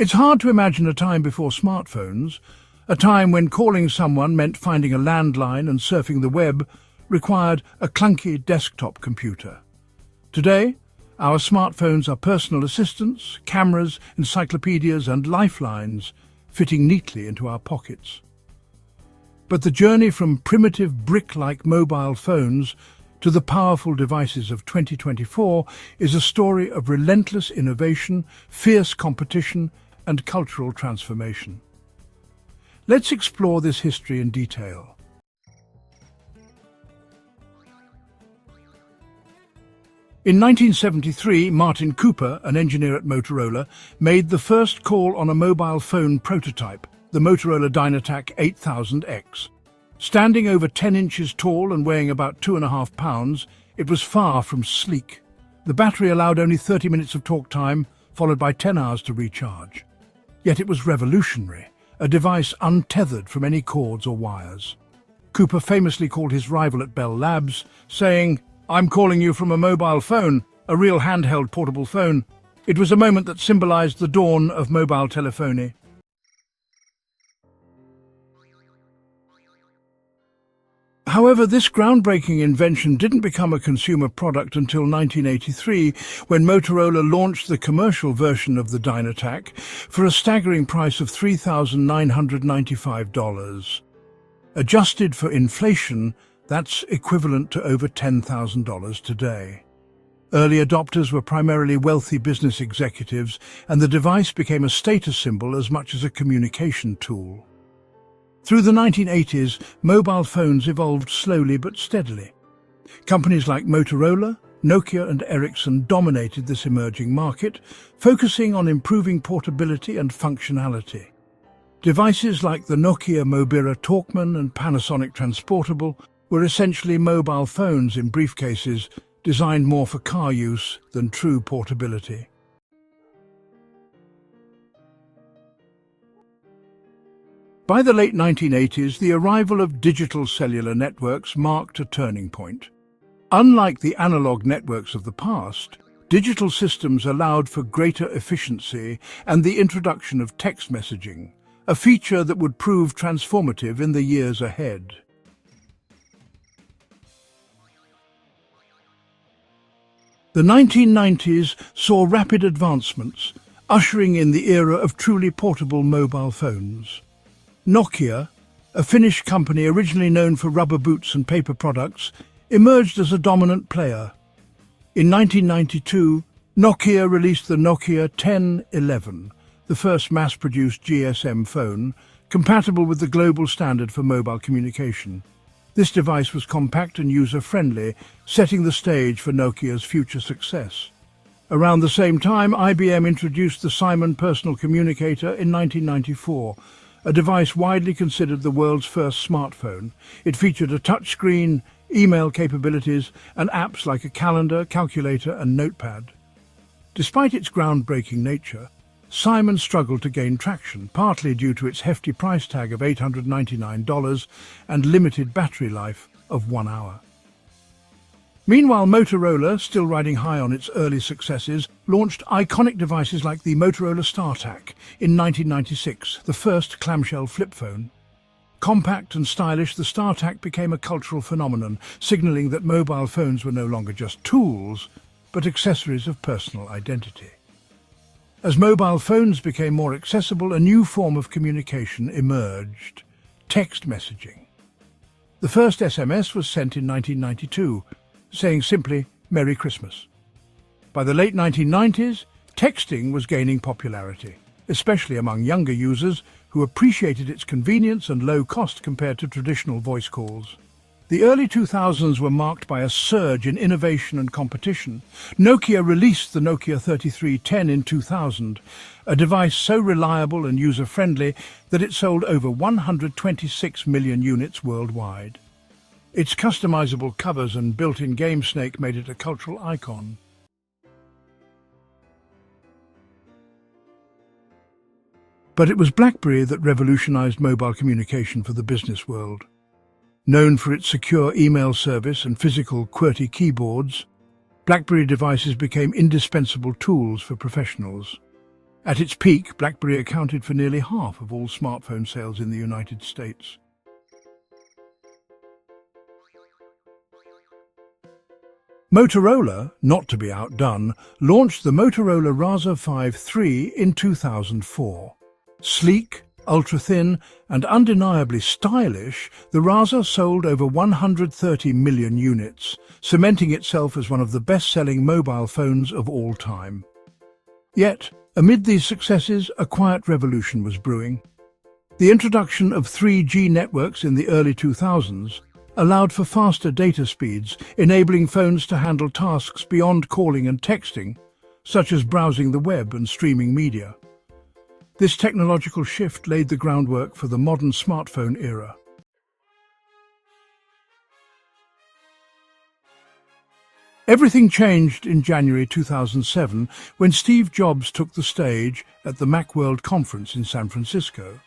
It's hard to imagine a time before smartphones, a time when calling someone meant finding a landline and surfing the web required a clunky desktop computer. Today, our smartphones are personal assistants, cameras, encyclopedias and lifelines, fitting neatly into our pockets. But the journey from primitive brick-like mobile phones to the powerful devices of 2024 is a story of relentless innovation, fierce competition, and cultural transformation. Let's explore this history in detail. In 1973, Martin Cooper, an engineer at Motorola, made the first call on a mobile phone prototype, the Motorola DynaTAC 8000X. Standing over 10 inches tall and weighing about 2.5 pounds, it was far from sleek. The battery allowed only 30 minutes of talk time, followed by 10 hours to recharge. Yet it was revolutionary, a device untethered from any cords or wires. Cooper famously called his rival at Bell Labs, saying, "I'm calling you from a mobile phone, a real handheld portable phone." It was a moment that symbolized the dawn of mobile telephony. However, this groundbreaking invention didn't become a consumer product until 1983, when Motorola launched the commercial version of the DynaTAC for a staggering price of $3,995. Adjusted for inflation, that's equivalent to over $10,000 today. Early adopters were primarily wealthy business executives, and the device became a status symbol as much as a communication tool. Through the 1980s, mobile phones evolved slowly but steadily. Companies like Motorola, Nokia and Ericsson dominated this emerging market, focusing on improving portability and functionality. Devices like the Nokia Mobira Talkman and Panasonic Transportable were essentially mobile phones in briefcases, designed more for car use than true portability. By the late 1980s, the arrival of digital cellular networks marked a turning point. Unlike the analog networks of the past, digital systems allowed for greater efficiency and the introduction of text messaging, a feature that would prove transformative in the years ahead. The 1990s saw rapid advancements, ushering in the era of truly portable mobile phones. Nokia, a Finnish company originally known for rubber boots and paper products, emerged as a dominant player. In 1992, Nokia released the Nokia 1011, the first mass-produced GSM phone, compatible with the global standard for mobile communication. This device was compact and user-friendly, setting the stage for Nokia's future success. Around the same time, IBM introduced the Simon Personal Communicator in 1994, a device widely considered the world's first smartphone. It featured a touchscreen, email capabilities, and apps like a calendar, calculator, and notepad. Despite its groundbreaking nature, Simon struggled to gain traction, partly due to its hefty price tag of $899 and limited battery life of 1 hour. Meanwhile, Motorola, still riding high on its early successes, launched iconic devices like the Motorola StarTAC in 1996, the first clamshell flip phone. Compact and stylish, the StarTAC became a cultural phenomenon, signaling that mobile phones were no longer just tools, but accessories of personal identity. As mobile phones became more accessible, a new form of communication emerged: text messaging. The first SMS was sent in 1992, saying simply, "Merry Christmas." By the late 1990s, texting was gaining popularity, especially among younger users who appreciated its convenience and low cost compared to traditional voice calls. The early 2000s were marked by a surge in innovation and competition. Nokia released the Nokia 3310 in 2000, a device so reliable and user-friendly that it sold over 126 million units worldwide. Its customizable covers and built-in game snake made it a cultural icon. But it was BlackBerry that revolutionized mobile communication for the business world. Known for its secure email service and physical QWERTY keyboards, BlackBerry devices became indispensable tools for professionals. At its peak, BlackBerry accounted for nearly half of all smartphone sales in the United States. Motorola, not to be outdone, launched the Motorola Razr 5 III in 2004. Sleek, ultra-thin, and undeniably stylish, the Razr sold over 130 million units, cementing itself as one of the best-selling mobile phones of all time. Yet, amid these successes, a quiet revolution was brewing. The introduction of 3G networks in the early 2000s allowed for faster data speeds, enabling phones to handle tasks beyond calling and texting, such as browsing the web and streaming media. This technological shift laid the groundwork for the modern smartphone era. Everything changed in January 2007 when Steve Jobs took the stage at the Macworld conference in San Francisco.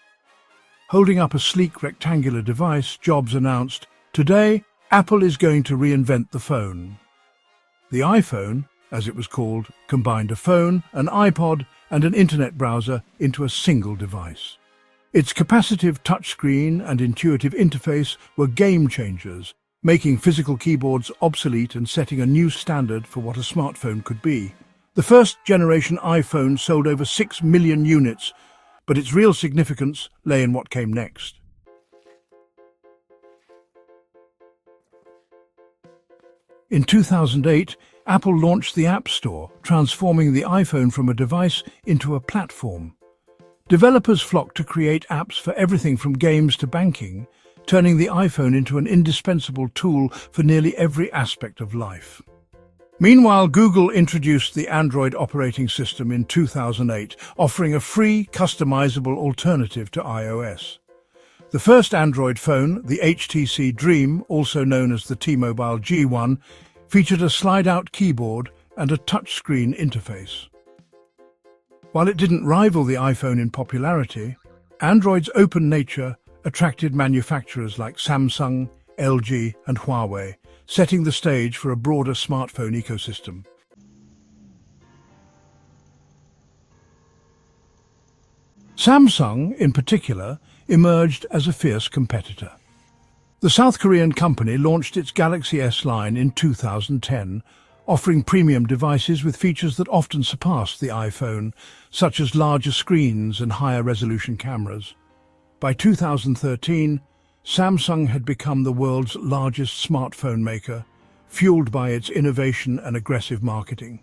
Holding up a sleek rectangular device, Jobs announced, "Today, Apple is going to reinvent the phone." The iPhone, as it was called, combined a phone, an iPod, and an internet browser into a single device. Its capacitive touchscreen and intuitive interface were game changers, making physical keyboards obsolete and setting a new standard for what a smartphone could be. The first-generation iPhone sold over 6 million units, but its real significance lay in what came next. In 2008, Apple launched the App Store, transforming the iPhone from a device into a platform. Developers flocked to create apps for everything from games to banking, turning the iPhone into an indispensable tool for nearly every aspect of life. Meanwhile, Google introduced the Android operating system in 2008, offering a free, customizable alternative to iOS. The first Android phone, the HTC Dream, also known as the T-Mobile G1, featured a slide-out keyboard and a touchscreen interface. While it didn't rival the iPhone in popularity, Android's open nature attracted manufacturers like Samsung, LG, and Huawei, setting the stage for a broader smartphone ecosystem. Samsung, in particular, emerged as a fierce competitor. The South Korean company launched its Galaxy S line in 2010, offering premium devices with features that often surpassed the iPhone, such as larger screens and higher resolution cameras. By 2013, Samsung had become the world's largest smartphone maker, fueled by its innovation and aggressive marketing.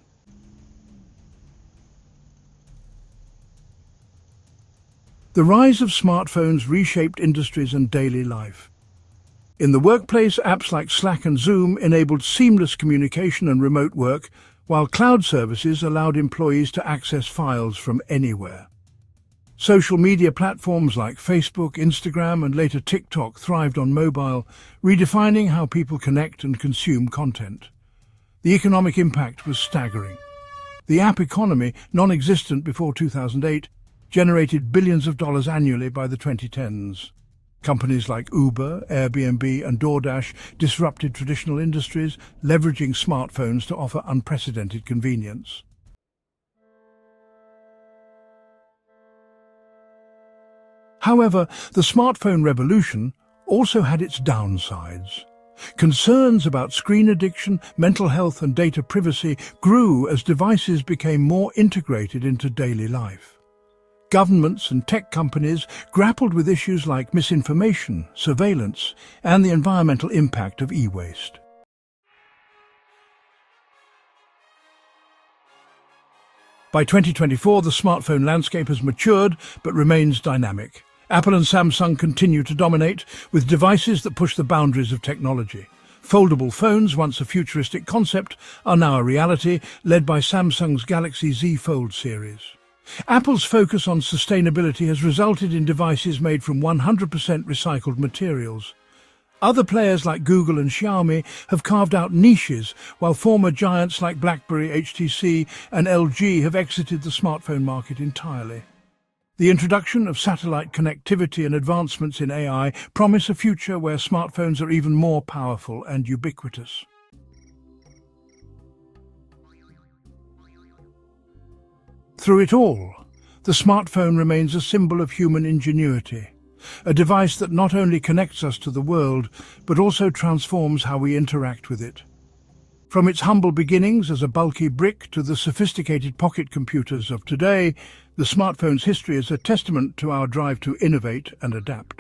The rise of smartphones reshaped industries and daily life. In the workplace, apps like Slack and Zoom enabled seamless communication and remote work, while cloud services allowed employees to access files from anywhere. Social media platforms like Facebook, Instagram, and later TikTok thrived on mobile, redefining how people connect and consume content. The economic impact was staggering. The app economy, non-existent before 2008, generated billions of dollars annually by the 2010s. Companies like Uber, Airbnb, and DoorDash disrupted traditional industries, leveraging smartphones to offer unprecedented convenience. However, the smartphone revolution also had its downsides. Concerns about screen addiction, mental health, and data privacy grew as devices became more integrated into daily life. Governments and tech companies grappled with issues like misinformation, surveillance, and the environmental impact of e-waste. By 2024, the smartphone landscape has matured but remains dynamic. Apple and Samsung continue to dominate, with devices that push the boundaries of technology. Foldable phones, once a futuristic concept, are now a reality, led by Samsung's Galaxy Z Fold series. Apple's focus on sustainability has resulted in devices made from 100% recycled materials. Other players like Google and Xiaomi have carved out niches, while former giants like BlackBerry, HTC, and LG have exited the smartphone market entirely. The introduction of satellite connectivity and advancements in AI promise a future where smartphones are even more powerful and ubiquitous. Through it all, the smartphone remains a symbol of human ingenuity, a device that not only connects us to the world, but also transforms how we interact with it. From its humble beginnings as a bulky brick to the sophisticated pocket computers of today, the smartphone's history is a testament to our drive to innovate and adapt.